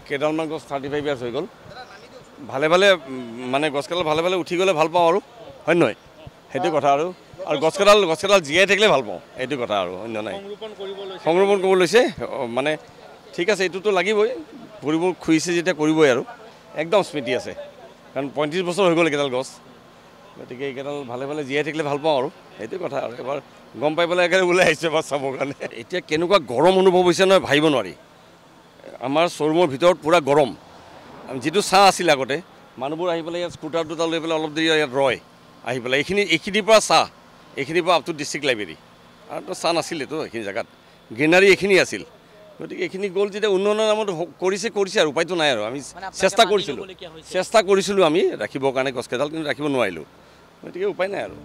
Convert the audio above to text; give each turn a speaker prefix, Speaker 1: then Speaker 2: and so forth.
Speaker 1: কেইডালমান গছ 35 ইয়াৰ্ছ হৈ গ'ল ভালে ভালে মানে গছকেইডাল ভালে ভালে উঠি গ'লে ভাল পাওঁ আৰু হয় নহয় সেইটো কথা আৰু গছকেইডাল জীয়াই থাকিলে ভাল পাওঁ এইটো কথা আৰু অন্য নাই সংৰক্ষণ কৰিব লৈছে মানে ঠিক আছে এইটোতো লাগিবই কৰিব খুজিছে যেতিয়া কৰিবই আৰু একদম স্মৃতি আছে কাৰণ 35 বছৰ হৈ গ'ল এইকেইডাল গছ গতিকে এইকেইডাল ভালে ভালে জীয়াই থাকিলে ভাল পাওঁ আৰু সেইটো কথা আৰু এবাৰ গম পাই পেলাই একেবাৰে ওলাই আহিছে এবাৰ চাবৰ কাৰণে এতিয়া কেনেকুৱা গৰম অনুভৱ হৈছে নহয় ভাবিব নোৱাৰি আমাৰ শ্ব'ৰুমৰ ভিতৰত পূৰা গৰম যিটো ছাঁ আছিল আগতে মানুহবোৰ আহি পেলাই ইয়াত স্কুটাৰ দুটা লৈ পেলাই অলপ দেৰি ইয়াত ৰয় আহি পেলাই এইখিনিৰ পৰা ছাঁ এইখিনিৰ পৰা আপ টু ডিষ্ট্ৰিক্ট লাইব্ৰেৰী আৰুতো ছাঁ নাছিলেতো এইখিনি জেগাত গ্ৰীনাৰী এইখিনি আছিল গতিকে এইখিনি গ'ল যেতিয়া উন্নয়নৰ নামত কৰিছে আৰু উপায়টো নাই আৰু আমি চেষ্টা কৰিছিলোঁ আমি ৰাখিবৰ কাৰণে গছকেইডাল কিন্তু ৰাখিব নোৱাৰিলোঁ গতিকে উপায় নাই আৰু